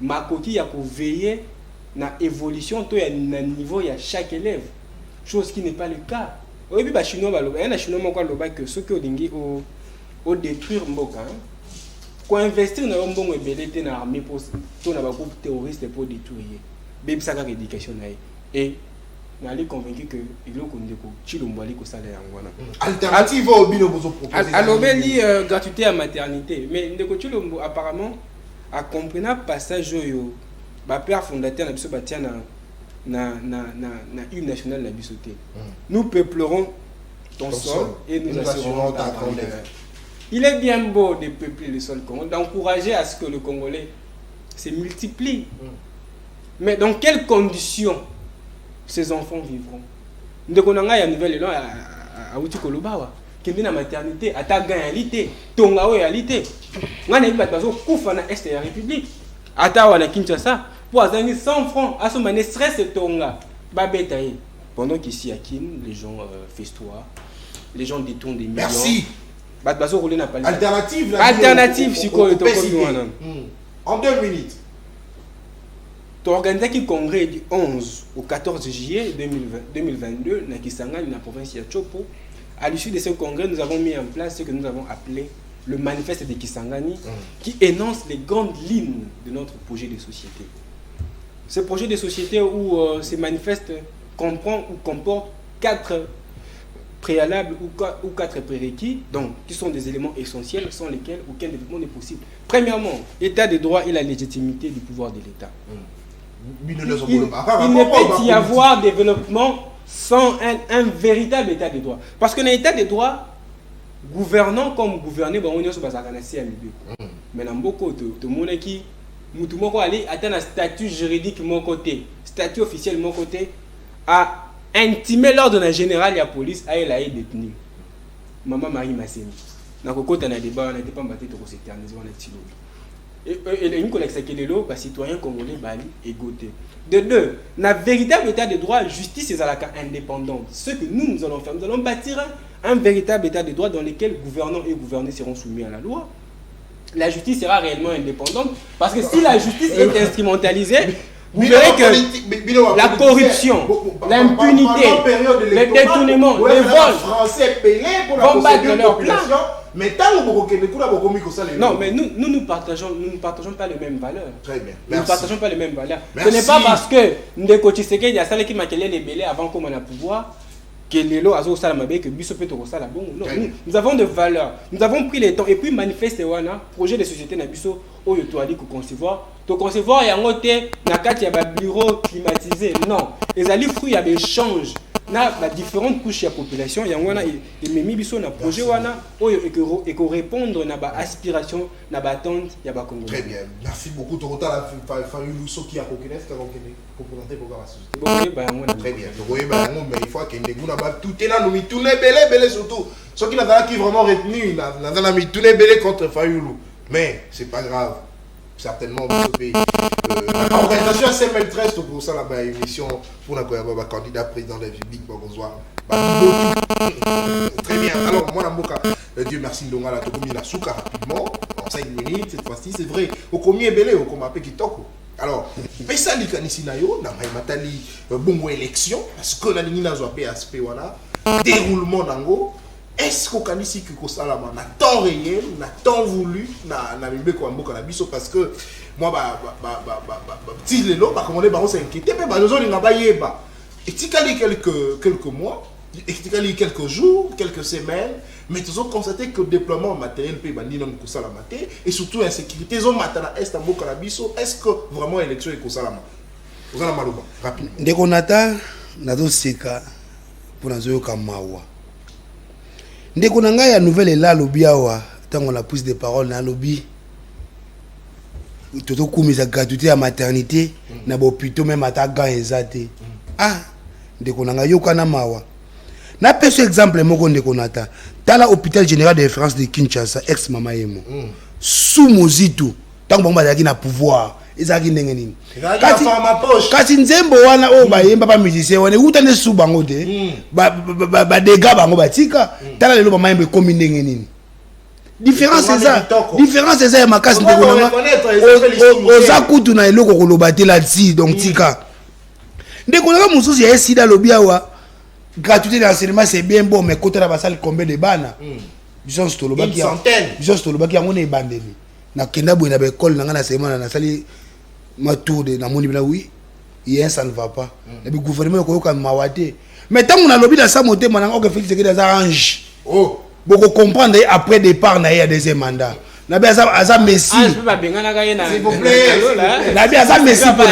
Makoti, il y a pour veiller na évolution, il y a un niveau, il y a chaque élève. Chose qui n'est pas le cas. Au début, les Chinois, que ceux qui ont détruire Mboka, quand investir dans un bon ébélé, dans l'armée, pour un groupe terroriste pour détruire, c'est ça l'éducation. Et je suis convaincu que il y a un salaire. Alternative au bino vous proposez. Alors, gratuité à maternité. Mais Chilombo, apparemment, a compris un passage où le père fondateur na une nationale na bisoté. Nous peuplerons ton sol et nous assurerons ta grandeur. Il est bien beau de peupler le sol congolais, d'encourager à ce que le Congolais se multiplie. Mais dans quelles conditions ces enfants vivront? Nous avons une nouvelle à Outikolobawa, qui est la maternité, à ta gagnalité, ton réalité. Nous avons une Est de la République, à ta Kinshasa, pour avoir 100 francs, à ce moment stress et tonga, babetaye. Pendant qu'ici à Kin, les gens festoient, les gens détournent des millions. Merci. Alternative, c'est quoi en 2 minutes. Tu as organisé le congrès du 11 au 14 juillet 2022 dans Kisangani, dans la province de Chopo. À l'issue de ce congrès, nous avons mis en place ce que nous avons appelé le manifeste de Kisangani, qui énonce les grandes lignes de notre projet de société. Ce projet de société où ce manifeste comprend ou comporte 4 préalables ou 4 prérequis, donc qui sont des éléments essentiels sans lesquels aucun développement n'est possible. Premièrement, l'état de droit et la légitimité du pouvoir de l'État. Il ne peut y avoir développement sans un véritable état de droit. Parce que dans l'état de droit, gouvernant comme gouverner, on est sur mais dans beaucoup de monde qui nous aller atteindre un statut juridique mon côté, statut officiel mon côté, à intimer l'ordre général de la police à elle a été détenu. Maman Marie Masseni. Dans le côté de débat, on n'était pas battu pour s'éterniser, on est tilo. Et une collecte qui est là, les citoyens congolais bali égoté. De deux, dans le véritable état de droit, justice est à la cas indépendante. Ce que nous allons faire, nous allons bâtir un véritable état de droit dans lequel gouvernants et gouvernés seront soumis à la loi. La justice sera réellement indépendante parce que si la justice est instrumentalisée, vous verrez que la corruption, l'impunité, le détournement, les vols vont battre leur plein. Non, mais nous ne partageons pas les mêmes valeurs. Très bien. Nous ne partageons pas les mêmes valeurs. Ce n'est pas parce que Ndeko Tshisekedi y a ça qui m'a les belés avant qu'on ait le pouvoir que les lois azo sala mabe que biso peut sala bon. Non, nous avons des valeurs. Nous avons pris le temps et puis manifester wana projet de société na biso oyo to ali ko concevoir yango te na kati ya ba bureau climatisé. Non, les ali fruits ya échange na ba différentes couches de la population yango wana et memi biso na projet wana oyo et ko répondre na ba aspiration na ba attente ya ba Congolais. Très bien. Merci beaucoup Torota la famille Lusso qui a reconnaître pour présenter le programme à la société. Très bien. Mais il faut qu'il y ait tout est là, nous tourner belé surtout. Ceux qui n'ont pas vraiment retenu, nous avons mis tourner belé contre Fayoulou. Mais c'est pas grave. Certainement dans ce pays. L'organisation SML13 pour ça la émission pour la candidat président de la République bonsoir. Très bien. Alors moi Namboka, Dieu merci Ndonga la Tokomi la souka rapidement en 5 minutes cette fois-ci c'est vrai. Au combien belé au comme appelé Kitoko. Alors, pesa likanisi na yo na matali bongo élection parce que la ligne na zo aspect wana déroulement nango est-ce qu'on kanisi que kosalama na temps réel na temps voulu na mibeko ya mboka na biso parce que moi petit lelo ba commander ba on s'inquiéter mais ba zo linga ba yeba etikali quelques mois etikali quelques jours quelques semaines mais tu as constaté que le déploiement matériel peut bandi non kosalama te et surtout insécurité zo matana est en mboka na biso est-ce que vraiment élection est kosalama ozala maloba rapidement ndeko nata nazo seka pour nazo kamawa ndeko na ngai ya nouvelle la lobi awa tango la prise de parole na lobi toto kumisa gratuité ya maternité na bo plutôt même ataga ezate ndeko na ngai yokana mawa na peso exemple moko ndeko nata tala hôpital général de référence de Kinshasa ex mama yemo sous mozitu tango bango bazaki na pouvoir ezaki ndenge nini kasi nzembo wana o bayemba ba musicien wana utane sous bango te ba dégâts bango batika tala lelo ba mayembe komi ndenge nini différence c'est ça ya makasi ndeko nanga oza kutu na eloko koloba te là-dessus donc tika ndeko nanga mosusu ya sida lobi awa gratuité d'enseignement c'est bien bon mais côté la basale combien de bana bisons tolobaki yango na ebandeli na kenda boye na école nanga na semana na sali ma tour de na moni bina oui hier ça ne va pas et puis gouvernement ko yoka mawate mais tant on a lobby dans sa moté mananga o que Félix Tshisekedi ça arrange beaucoup comprendre après départ na ya deuxième mandat na bien ça Messi s'il vous plaît na bien ça Messi pour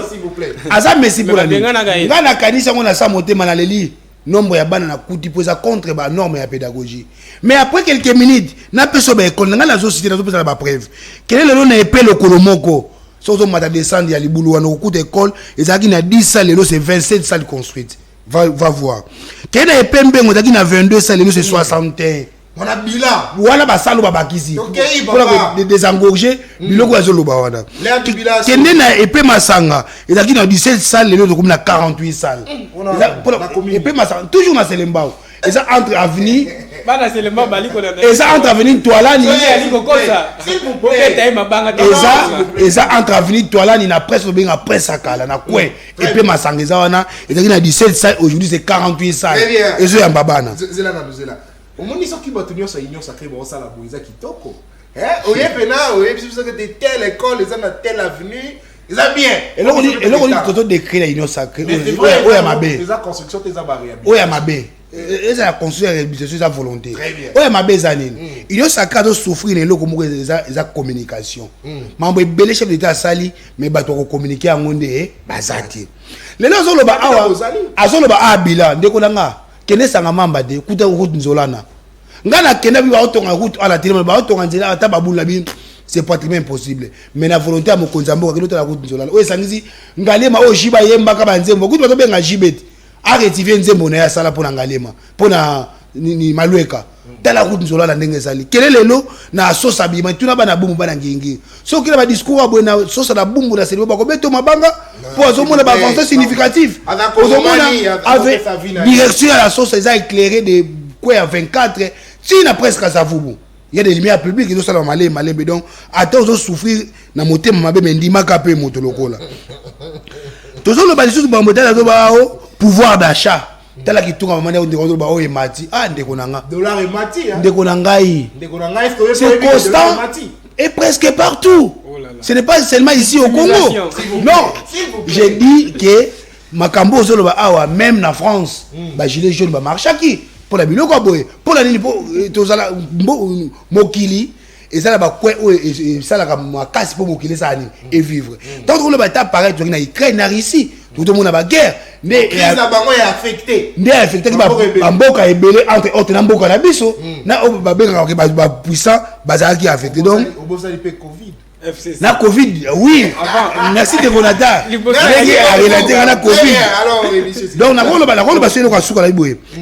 s'il vous plaît ça Messi pour la ngana kanisa ngona sa moté manaleli nombre ya bana na kuti pour ça contre ba norme ya pédagogie mais après quelques minutes na peso ba école ngana zo cité na zo pesa ba preuve quel est le nom épée le kolomoko sozo mata descendre ya libulu wana ko école ezaki na 10 salles lelo c'est 27 salles construites va voir quel est épée mbengo ezaki na 22 salles lelo c'est 61 on a bilan voilà ba salo ba bakisi pour désengorger biloko ya zolo ba wana kende na épée masanga ezaki na 17 salles lelo comme na 48 salles épée masanga toujours na Selembao eza entre avenue bana Selembao baliko na eza entre avenue Toalani eza entre avenue Toalani na presse obenga presse akala na kwe épée masanga eza wana ezaki na 17 salles aujourd'hui c'est 48 salles ezo ya babana zela au moins ils sont qui battent union sacrée bon ça la boisa kitoko oye pena oye parce que de telle école ils ont telle avenue ils ont bien et là on dit toto décret la union sacrée oya mabe les construction tes barrières oya mabe eza la construction réhabilitation sa volonté oya mabe zanini union sacrée doit souffrir les loko moko eza communication mambo ebele chef d'état sali mais bato ko communiquer ngonde bazati lelo zoloba awa azoloba abila ndeko nanga kene sanga mamba de kuta route nzolana ngana kena bi ba otonga route ala télé ba otonga nzela ata babula bi c'est pratiquement impossible mais na volonté à mokonzambo ka kilota la route nzolana o sangisi ngalema o jiba yemba ka banzembo kutu bato benga jibet a rectifier nzembo na ya sala pona ngalema pona ni malweka tala route nzolana ndenge sali kele lelo na sosa bi matuna bana bumu bana ngingi so kila ba discours abona sosa na bumbu na selibo ba ko beto mabanga pour azomona ba avancée significative azomona avec direction à la sauce ça éclairé de quoi à 24 si na presque ça vubu il y a des lumières publiques qui sont malé donc attends aux souffrir na moté mabe mendima kapé moto lokola toujours le balisu ba modèle ba pouvoir d'achat tala ki tunga mamane ndeko ba o emati ndeko nanga dollar emati ndeko nangai c'est constant et presque partout. Ce n'est pas seulement ici au Congo. Non, j'ai dit que Makambo Zoloba Awa, même en France, bah gilet jaune, bah marche qui pour la bilo boy, pour la pour tozala mokili et ça là bah quoi et ça là comme casse pour mokili ça et vivre. Tant que le bata paraît tu na Ukraine na Russie, tout le monde a guerre, mais crise na bango est affecté. Ndé affecté ba mboka ebele entre autres na mboka na biso, na ba benga ba puissant bazaki affecté donc Covid. Na Covid, oui. Merci de Vonata. Donc,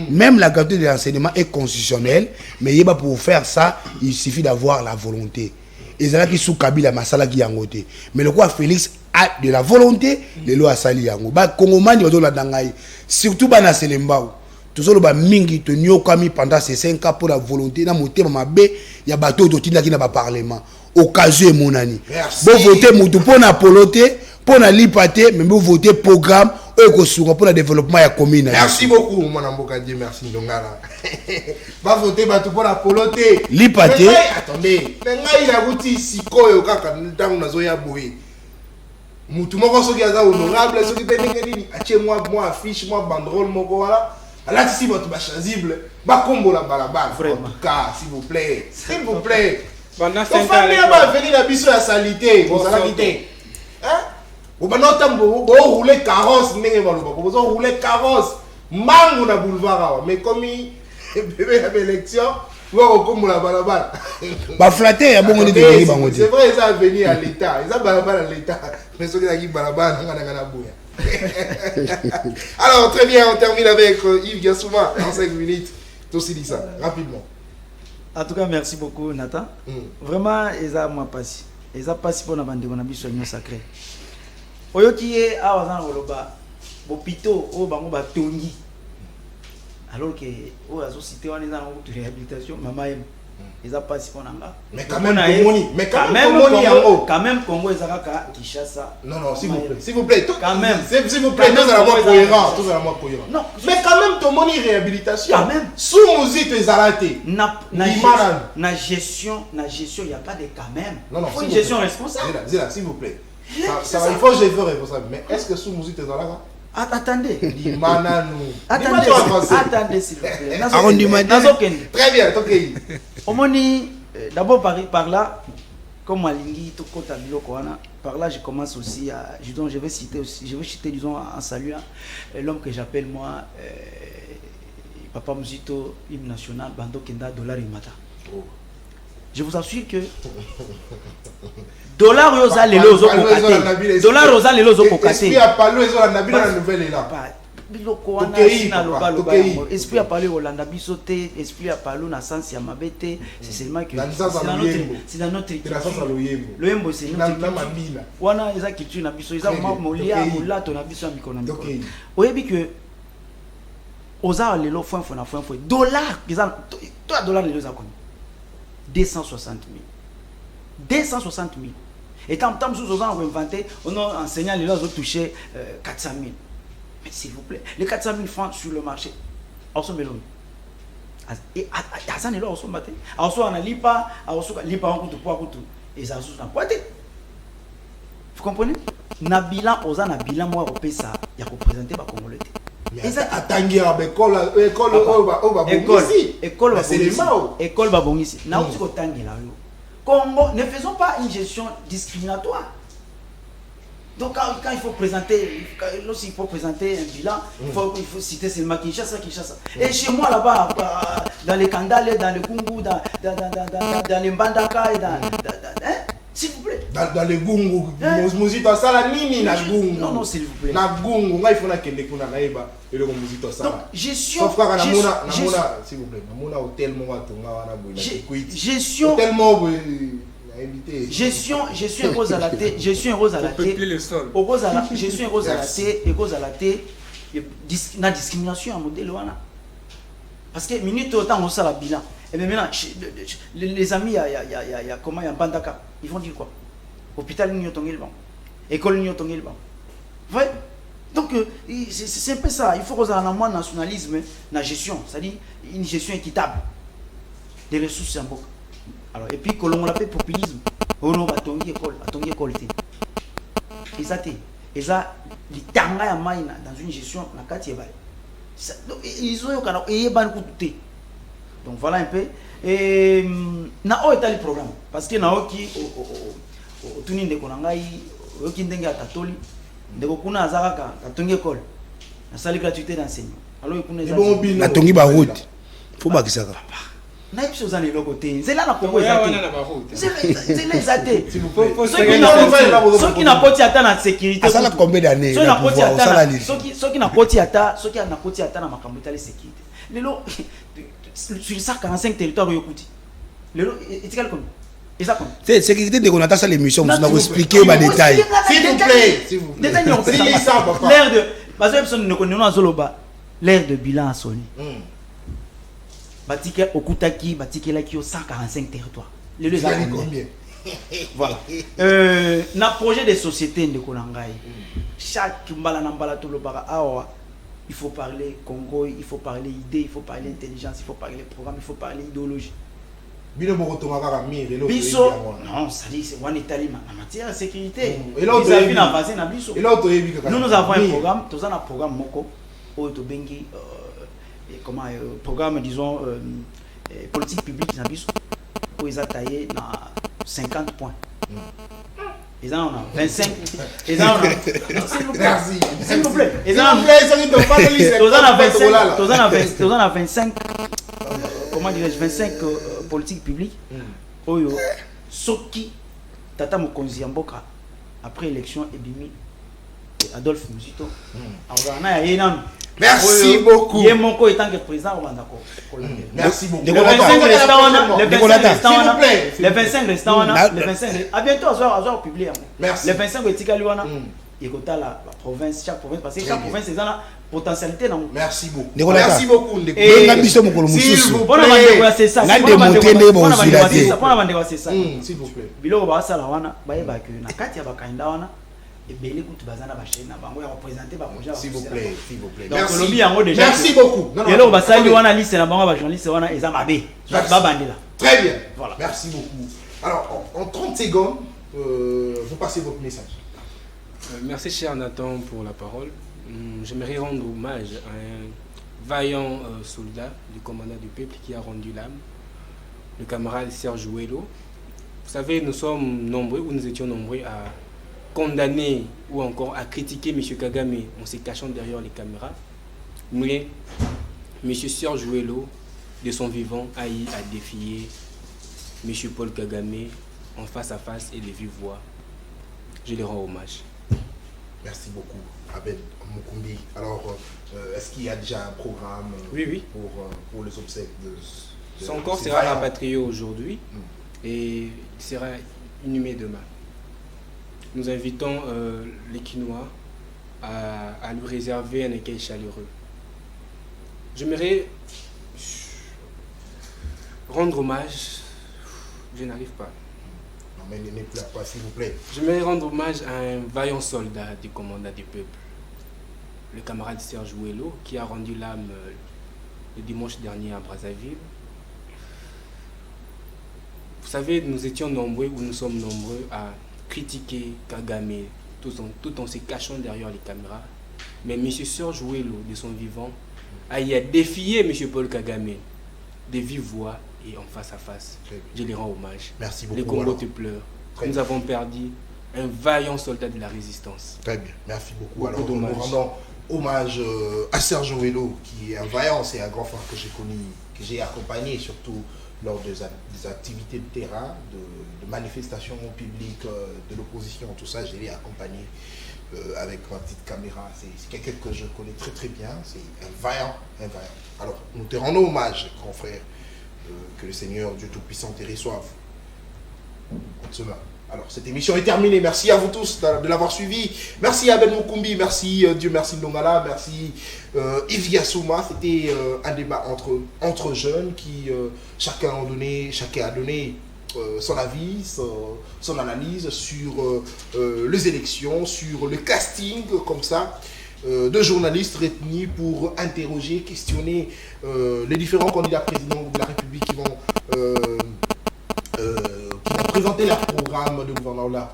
même la gratuité de l'enseignement est constitutionnelle, mais pour faire ça, il suffit d'avoir la volonté. Et c'est là qui sous Kabila Masala qui yangote. Mais le quoi Félix a de la volonté, les lois sali yango. Ba Kongomani ozo la dangai. Surtout ba na Selembao. Tout ça le ba mingi te nyo kami pendant ces 5 ans pour la volonté na moté mabe ya bateau dotina qui na ba parlement. occasion monani Merci. bo voter mutu pona polote pona lipate mais bo voter programme eko sunga pona développement ya commune. Merci beaucoup mon mboka Dieu merci ndongala. Va voter batu pona polote. Lipate. Attendez. Ngai la buti sikoyo kaka ntango nazoya boye. Mutu moko soki aza honorable soki te ndenge nini atie moi affiche moi banderole moko wala. Là, si votre chasible, bah, combo la balabala. En tout cas, s'il vous plaît. S'il vous plaît. Pendant Donc, famille va venir la biso la salité. Vous allez quitter. Hein? Vous allez rouler carrosse. Vous allez rouler carrosse. Mango na boulevard. Mais comme il y a une élection, vous allez combo la balabala. Bah, flatter, il y a bon de c'est vrai, ils ont venu à l'État. Ils ont balabala à l'État. Mais ceux qui ont balabala, ils ont alors très bien, on termine avec Yves Gassouma en 5 minutes. Tout dit ça, rapidement. En tout cas, merci beaucoup Nathan. Vraiment, ils ont moi passé. Ils ont passé pour la bande de mon ami soignant sacré. Oyoki est à Wazan Roloba, Bopito, au Bango Batongi. Alors que, au la société, on est dans une réhabilitation, maman aime. Ils ont passé pour Nanga. Mais quand même, Congo, ils ont Kishasa. Non, s'il vous plaît. S'il vous plaît, quand même. S'il vous plaît, nous allons cohérent. Non, mais quand même, ton moni réhabilitation. Quand même. Sous musique, les arrêtés. Na gestion, il n'y a pas de quand même. Non, il faut une gestion responsable. S'il vous plaît. Ça va, il faut que je veux responsable. Mais est-ce que sous musique, les arrêtés? Attendez. Attendez, s'il vous plaît. Très bien, d'abord par là, comme Malingi, par là je commence aussi à. Je vais citer, disons, en saluant l'homme que j'appelle moi Papa Muzito, hymne national, Bando Kenda, Dollar Imata. Je vous assure que Dollar Rosa Lelo Zokokate. Dollar Rosa Lelo Zokokate. Esprit a parlé aux Nabila la nouvelle est là. Esprit a parlé au Landa Bisote, esprit a parlé na sens ya mabete, c'est seulement que c'est dans notre culture. Le Yembo c'est notre culture. Wana eza culture na biso, eza molia molato na biso mikona mikona. Oyebi que oza lelo fois dollar, toi dollar lelo za komi. 260 000. 260 000. Et tant que nous avons inventé, on a enseigné les autres toucher 400 000. Mais s'il vous plaît, les 400 000 francs sur le marché, on se mélange. Et à ça, on se bat. On se lipa, on se lipa en coup de poids, et ça se bat. Vous comprenez? Na bilan, on a bilan, moi, au pays, ça, il y a représenté par Congolais. École Babongisi. Congo, ne faisons pas une gestion discriminatoire. Donc quand il faut présenter, lorsqu'il faut présenter un bilan, il faut citer seulement Kinshasa. Et chez moi là-bas, dans les Kandale, dans les Kungu, dans les Mbandaka, s'il vous plaît. Dans les Gungu, Muzito Sala Nini na Gungu. Non, s'il vous plaît. Na Gungu, il faut que les Kuna Naïba et le Muzito Sala. Donc, gestion. S'il vous plaît, Namuna Hôtel Moa Tonga Wana Bouna. Gestion. Hôtel Moa Gestion rose à la tête, gestion rose à la tête. Gestion rose à la tête et rose à la tête. La discrimination en modèle wana. Parce que minute autant on sait la bilan. Et bien maintenant les amis il y a comment il y a Bandaka, ils vont dire quoi? Hôpital Nyo Tongilban, école Nyo Tongilban. Ouais. Donc c'est un peu ça, il faut rose à la moins nationalisme, la gestion, c'est-à-dire une gestion équitable des ressources en boc. Alors, et puis, quand on l'appelle populisme, on va tongi école. Et ça, les tanga dans une gestion, la carte ils ont eu donc voilà un peu. Et Nao est le programme. Parce que Nao qui, au tuning de Konangai, au Kindeng à Tatoli, de Kokuna Azaraka, à tongi école, la salle gratuité d'enseignement. Alors, il y a tongi ba route. Faut pas que ça. Naïf chose dans les côté. C'est là la Congo c'est les athées. Ceux qui n'ont pas atteint la sécurité. Ça a combien d'années? Ceux qui n'ont pas atteint la sécurité. Sur 145 territoires yokuti. C'est quel comme? Et ça comme? C'est sécurité de qu'on a ça l'émission, vous nous expliquer les détails. S'il vous plaît. L'air de parce que personne ne connaît pas Zoloba. L'air de bilan à Sony. Batike Okutaki, Batike Lakio, 145 territoires. Les combien? Voilà. Na projet de société ndeko na ngai. Chaque mbala na mbala tout le bara awa. Il faut parler Congo, il faut parler idée, il faut parler intelligence, il faut parler programme, il faut parler idéologie. Biso, non, ça dit, c'est un État en matière de sécurité. Et là, nous avons un programme, tout ça, un programme Moko, comment, programme, disons, politique publique, où ils ont taillé dans 50 points. Ils en ont 25. Ils en ont. Merci. S'il vous plaît. Ils en ont 25. Comment dirais-je, 25 politiques publiques. Oyo, Soki, Tata Mokonzi Mboka, après l'élection, Ebimi, Adolphe Musito. Merci beaucoup. Il est mon co étant que président au Mandako. Merci beaucoup. Les 25 restants, les 25 à bientôt, à soir publié. Merci. Les 25 Etikaliwana, il y a la province, chaque province, parce que chaque province, c'est la potentialité. Merci beaucoup. Merci beaucoup. S'il vous plaît. C'est ça. S'il vous plaît. Bilo basala wana bayeba que na kati ya bakainda wana ebele kutu bazana ba chaîne na bango ya représenter ba projet. S'il vous plaît. Merci beaucoup. Yelo basali wana liste na bango ba journaliste wana eza mabe. Ba bandela. Très bien. Voilà. Merci beaucoup. Alors en 30 secondes, vous passez votre message. Merci cher Nathan pour la parole. J'aimerais rendre hommage à un vaillant soldat du commandant du peuple qui a rendu l'âme, le camarade Serge Ouello. Vous savez, nous sommes nombreux, ou nous étions nombreux à condamner ou encore à critiquer M. Kagame en se cachant derrière les caméras. Mais M. Serge Ouello, de son vivant, a défié M. Paul Kagame en face à face et de vive voix. Je lui rends hommage. Merci beaucoup, Abel Mukumbi. Alors, est-ce qu'il y a déjà un programme Oui. pour les obsèques de son corps sera rapatrié aujourd'hui et il sera inhumé demain. Nous invitons les Quinois à lui réserver un accueil chaleureux. J'aimerais rendre hommage, je n'arrive pas. Non mais ne pleure pas s'il vous plaît. J'aimerais rendre hommage à un vaillant soldat du commandant du peuple, le camarade Serge Ouello, qui a rendu l'âme le dimanche dernier à Brazzaville. Vous savez, nous étions nombreux, ou nous sommes nombreux à critiquer Kagame tout en se cachant derrière les caméras. Mais M. Serge Ouello, de son vivant, a défié M. Paul Kagame de vive voix et en face à face. Je lui rends hommage. Merci beaucoup. Les Congo te pleurent. Nous avons perdu un vaillant soldat de la résistance. Très bien, merci beaucoup. Alors, nous rendons hommage à Serge Ouello, qui est un vaillant, c'est un grand frère que j'ai connu, que j'ai accompagné surtout lors des activités de terrain, de manifestations publiques, de l'opposition, tout ça, je l'ai accompagné avec ma petite caméra. C'est quelqu'un que je connais très très bien, c'est un vaillant. Alors, nous te rendons hommage, grand frère, que le Seigneur Dieu Tout-Puissant te reçoive. Alors, cette émission est terminée. Merci à vous tous de l'avoir suivi. Merci à Ben Mukumbi, merci Dieu, merci Ndongala, merci Yves Yassouma. C'était un débat entre jeunes qui chacun a donné son avis, son analyse sur les élections, sur le casting comme ça de journalistes retenus pour interroger, questionner les différents candidats présidents de la République qui vont présenter leur programme de gouvernement, leur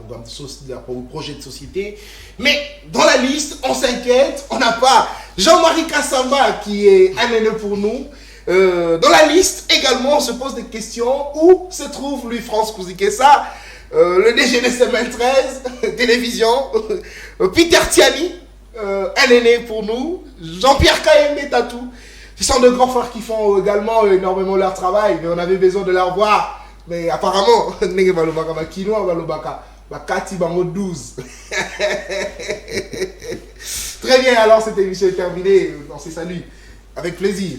projet de société. Mais dans la liste, on s'inquiète, on n'a pas Jean-Marie Kassamba qui est un aîné pour nous. Dans la liste également, on se pose des questions. Où se trouve Louis-France Kouzikessa, le DG de Semaine 13, télévision, Peter Tiani, un aîné pour nous, Jean-Pierre Kayembe Tatou. Ce sont de grands frères qui font également énormément leur travail, mais on avait besoin de leur voir. Mais apparemment, Nenge Balobaka, Bakinoa Balobaka, Bakati Bango 12. Très bien, alors cette émission est terminée. On se salue avec plaisir.